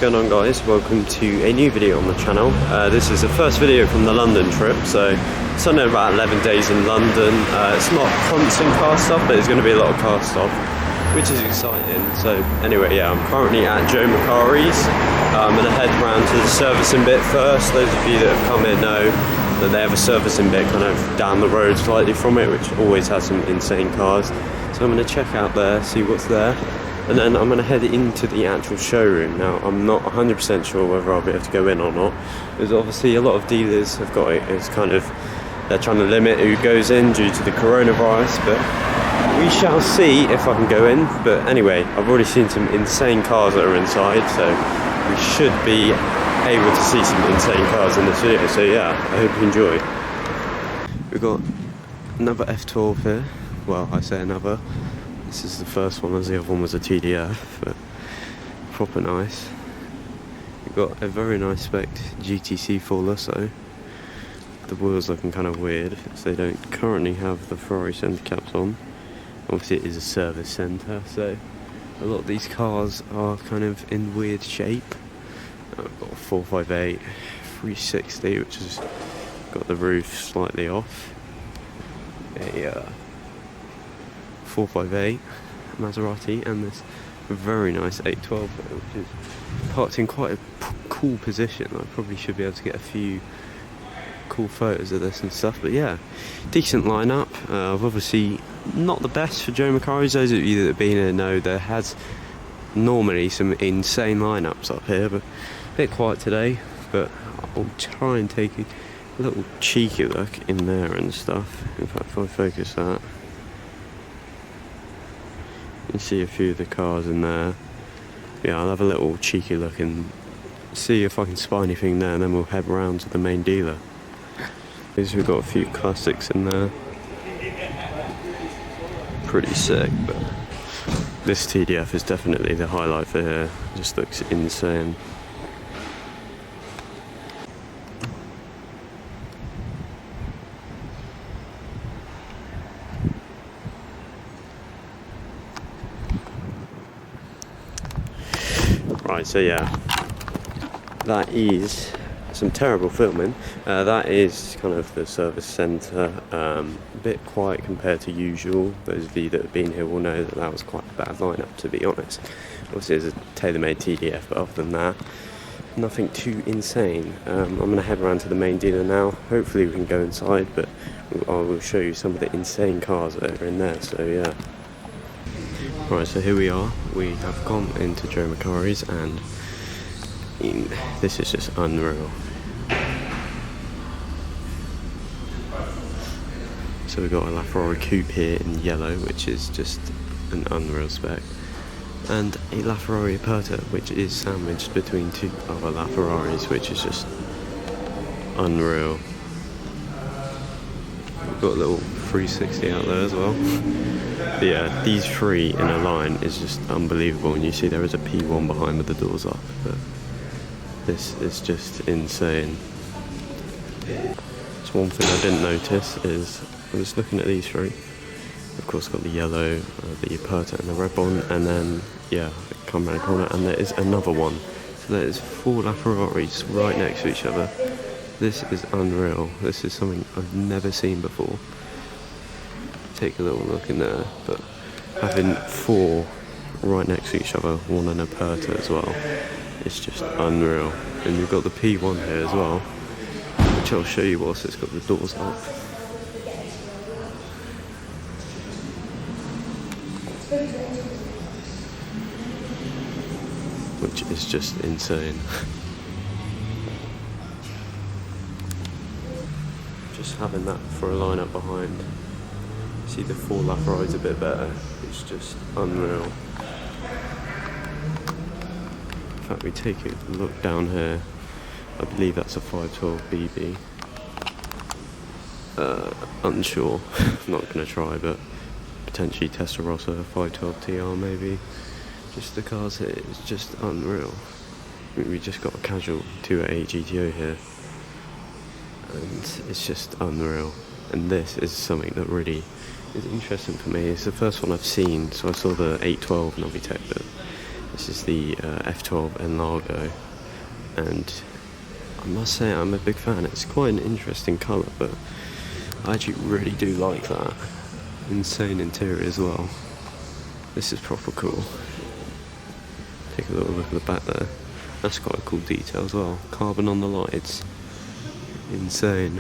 going on, guys? Welcome to a new video on the channel. This is the first video from the London trip, so Sunday about 11 days in London. It's not constant car stuff, but it's going to be a lot of car stuff, which is exciting. So anyway, yeah, I'm currently at Joe Macari's. I'm going to head round to the servicing bit first. Those of you that have come in know that they have a servicing bit kind of down the road slightly from it, which always has some insane cars. So I'm going to check out there, see what's there. And then I'm going to head into the actual showroom. Now, I'm not 100% sure whether I'll be able to go in or not, because obviously a lot of dealers have got it. It's kind of, they're trying to limit who goes in due to the coronavirus, but we shall see if I can go in. But anyway, I've already seen some insane cars that are inside, so we should be able to see some insane cars in this video. So yeah, I hope you enjoy. We've got another F12 here. Well, I say another. This is the first one, as the other one was a TDF, but proper nice. We've got a very nice spec GTC full Lasso. The wheels looking kind of weird, so they don't currently have the Ferrari centre caps on. Obviously it is a service centre, so a lot of these cars are kind of in weird shape. I've got a 458 360, which has got the roof slightly off. A 458 Maserati, and this very nice 812, which is parked in quite a cool position. I probably should be able to get a few cool photos of this and stuff, but yeah, decent lineup. I've obviously not the best for Joe Macari's. Those of you that have been here know there has normally some insane lineups up here, but a bit quiet today. But I'll try and take a little cheeky look in there and stuff. In fact, if I focus that, you see a few of the cars in there. Yeah, I'll have a little cheeky look and see if I can spot anything there, and then we'll head round to the main dealer. We've got a few classics in there. Pretty sick, but this TDF is definitely the highlight for here. It just looks insane. Right, so yeah, that is some terrible filming. That is kind of the service centre, a bit quiet compared to usual. Those of you that have been here will know that that was quite a bad lineup, to be honest. Obviously it's a tailor-made TDF, but other than that, nothing too insane. I'm going to head around to the main dealer now. Hopefully we can go inside, but I will show you some of the insane cars that are in there, so yeah. Right, so here we are. We have gone into Joe Macari's, and this is just unreal. So we've got a LaFerrari coupe here in yellow, which is just an unreal spec, and a LaFerrari Aperta, which is sandwiched between two other LaFerraris, which is just unreal. We've got a little 360 out there as well. But yeah, these three in a line is just unbelievable, and you see there is a P1 behind with the doors up, but this is just insane. So one thing I didn't notice is, I was looking at these three. Of course got the yellow, the Aperta and the red one, and then yeah, come around the corner and there is another one. So there is four LaFerraris right next to each other. This is unreal. This is something I've never seen before. Take a little look in there, but having four right next to each other, one an Aperta as well, it's just unreal. And you've got the P1 here as well, which I'll show you whilst it's got the doors up. Which is just insane. Just having that for a lineup behind. See the four LaFerraris a bit better. It's just unreal. In fact, we take a look down here. I believe that's a 512 BB. Unsure. I'm not going to try, but potentially Testarossa 512 TR maybe. Just the cars here, it's just unreal. I mean, we just got a casual 288 GTO here, and it's just unreal. And this is something that really is interesting for me. It's the first one I've seen, so I saw the 812 Novitec, but This is the F12 Enlargo, and I must say I'm a big fan. It's quite an interesting colour, but I actually really do like that. Insane interior as well. This is proper cool. Take a little look at the back there. That's quite a cool detail as well. Carbon on the lights. Insane.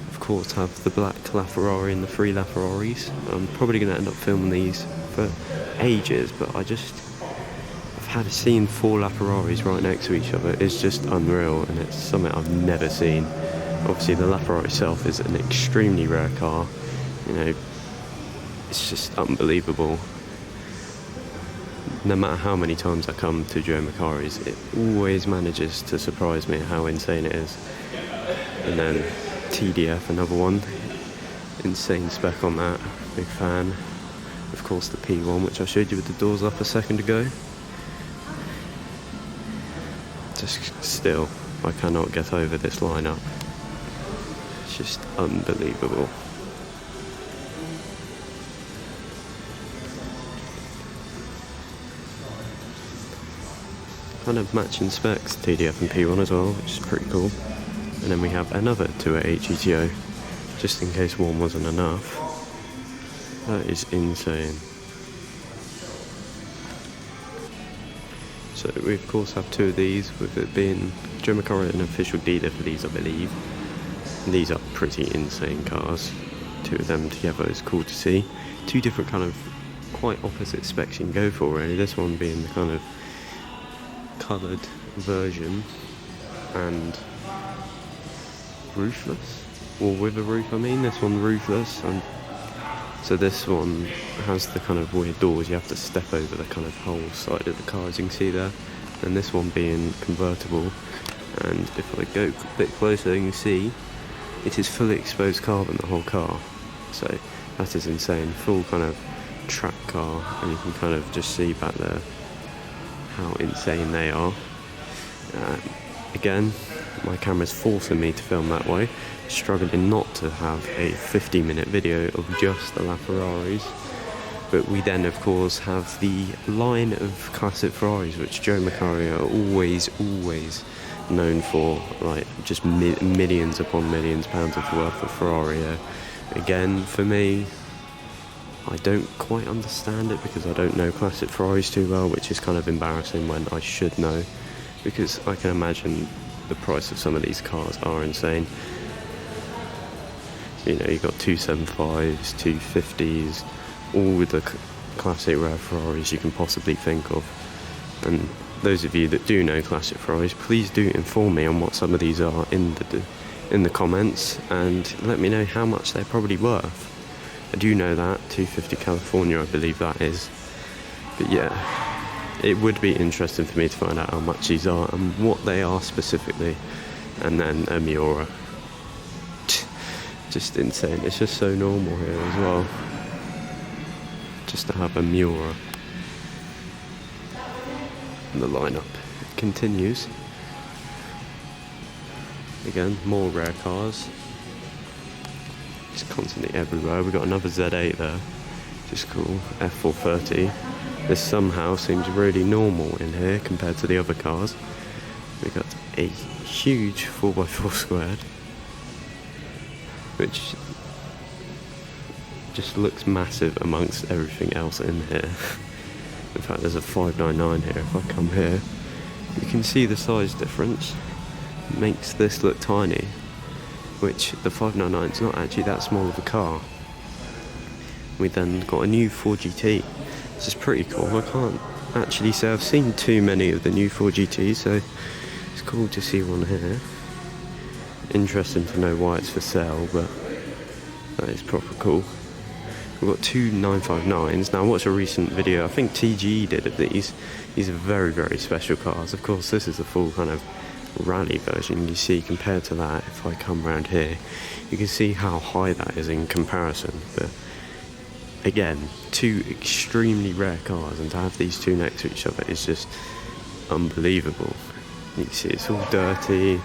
Of course, have the black LaFerrari and the 3 LaFerraris. I'm probably going to end up filming these for ages, but I've had seen 4 LaFerraris right next to each other. It's just unreal, and it's something I've never seen. Obviously, the LaFerrari itself is an extremely rare car. You know, it's just unbelievable. No matter how many times I come to Joe Macari's, it always manages to surprise me how insane it is. And then TDF, another one. Insane spec on that. Big fan. Of course, the P1, which I showed you with the doors up a second ago. Just still, I cannot get over this lineup. It's just unbelievable. Kind of matching specs, TDF and P1 as well, which is pretty cool. And then we have another 288 GTO, just in case one wasn't enough. That is insane. So we of course have 2 of these, with it being Joe Macari an official dealer for these, I believe. And these are pretty insane cars. 2 of them together is cool to see. 2 different kind of quite opposite specs you can go for really. This one being the kind of coloured version and roofless, or with a roof I mean. This one roofless, and so this one has the kind of weird doors, you have to step over the kind of whole side of the car as you can see there, and this one being convertible. And if I go a bit closer you can see it is fully exposed carbon, the whole car. So that is insane, full kind of track car, and you can kind of just see back there how insane they are. Again, my camera's forcing me to film that way, struggling not to have a 50-minute video of just the LaFerraris. But we then of course have the line of classic Ferraris, which Joe Macari are always known for, like just millions upon millions pounds of worth of Ferrari. Again, for me, I don't quite understand it because I don't know classic Ferraris too well, which is kind of embarrassing when I should know, because I can imagine the price of some of these cars are insane. You know, you've got 275s, 250s, all the classic rare Ferraris you can possibly think of. And those of you that do know classic Ferraris, please do inform me on what some of these are in the comments, and let me know how much they're probably worth. I do know that, 250 California I believe that is. But yeah, it would be interesting for me to find out how much these are and what they are specifically. And then a Miura. Just insane, it's just so normal here as well. Just to have a Miura. And the lineup continues. Again, more rare cars. It's constantly everywhere. We've got another Z8 there, which is cool. F430. This somehow seems really normal in here compared to the other cars. We've got a huge 4x4 squared, which just looks massive amongst everything else in here. In fact, there's a 599 here. If I come here, you can see the size difference. It makes this look tiny, which the 599 is not actually that small of a car. We then got a new 4GT. This is pretty cool. I can't actually say I've seen too many of the new 4GTs, so it's cool to see one here. Interesting to know why it's for sale, but that is proper cool. We've got 2 959s. Now, what's a recent video? I think TGE did of these. These are very, very special cars. Of course, this is the full kind of rally version. You see, compared to that, if I come around here, you can see how high that is in comparison. But again, 2 extremely rare cars, and to have these 2 next to each other is just unbelievable. You can see it's all dirty,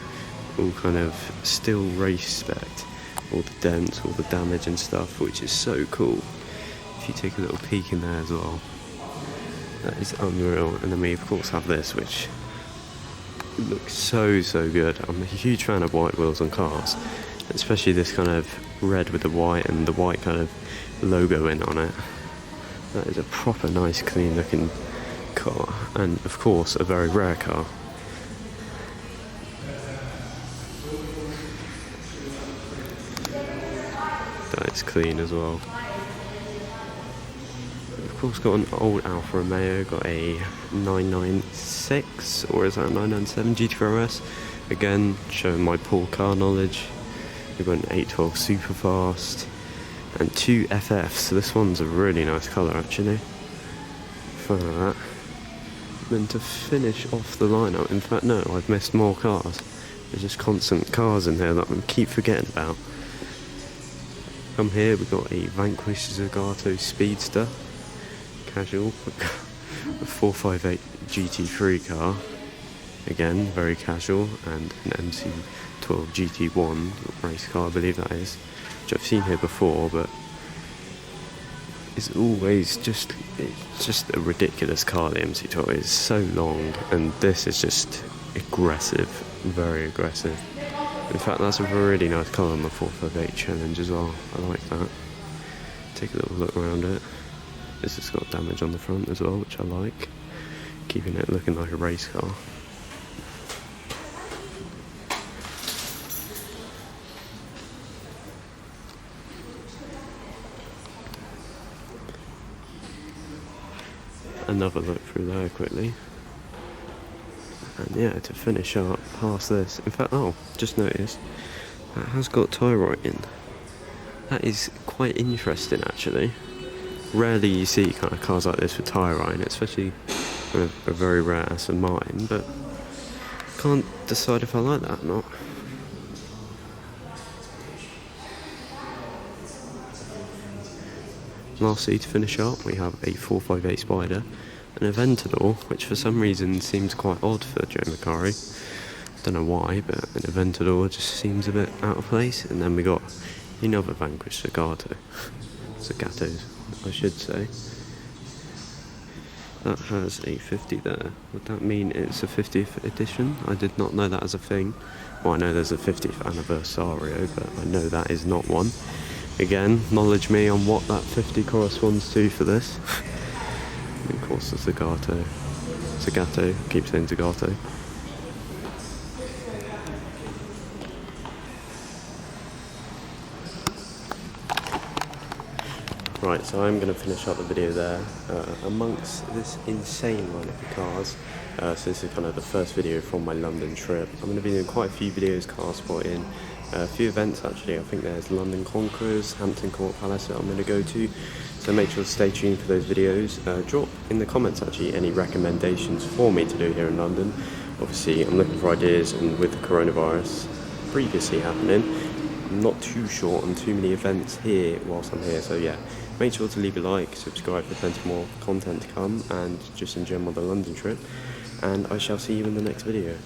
all kind of still race spec, all the dents, all the damage and stuff, which is so cool. If you take a little peek in there as well, That is unreal. And then we of course have this, which looks so good. I'm a huge fan of white wheels on cars, especially this kind of red with the white and the white kind of logo in on it. That is a proper nice clean looking car, and of course a very rare car. That is clean as well. Of course got an old Alfa Romeo, got a 996, or is that a 997 GT4RS? Again, showing my poor car knowledge. We've got an 812 Superfast and 2 FFs, so this one's a really nice colour actually. Fun of that. Then to finish off the lineup, in fact no, I've missed more cars. There's just constant cars in here that I keep forgetting about. Come here, we've got a Vanquish Zagato Speedster, casual, a 458 GT3 car, again very casual, and an MC12 GT1 race car, I believe that is, which I've seen here before, but it's always just a ridiculous car. The MC12 is so long, and this is just aggressive, very aggressive. In fact, that's a really nice colour on the 458 Challenge as well. I like that. Take a little look around it. This has got damage on the front as well, which I like, keeping it looking like a race car. Another look through there quickly, and yeah, to finish up past this, in fact, oh, just noticed that has got tie writing. That is quite interesting actually. Rarely you see kind of cars like this with tie writing, especially a very rare Aston Martin, but can't decide if I like that or not. Lastly, to finish up, we have a 458 Spider, an Aventador, which for some reason seems quite odd for Joe Macari. Don't know why, but an Aventador just seems a bit out of place. And then we got another Vanquish Zagato, I should say. That has a 50 there. Would that mean it's a 50th edition? I did not know that as a thing. Well, I know there's a 50th anniversario, but I know that is not one. Again, knowledge me on what that 50 corresponds to for this. And of course the Zagato, keep saying Zagato. Right, so I'm going to finish up the video there, amongst this insane lineup of cars. So this is kind of the first video from my London trip. I'm going to be doing quite a few videos, car spotting, a few events actually. I think there's London Conquerors, Hampton Court Palace that I'm going to go to, so make sure to stay tuned for those videos. Drop in the comments actually any recommendations for me to do here in London. Obviously I'm looking for ideas, and with the coronavirus previously happening, I'm not too sure on too many events here whilst I'm here, so yeah, make sure to leave a like, subscribe for plenty more content to come, and just enjoy the London trip, and I shall see you in the next video.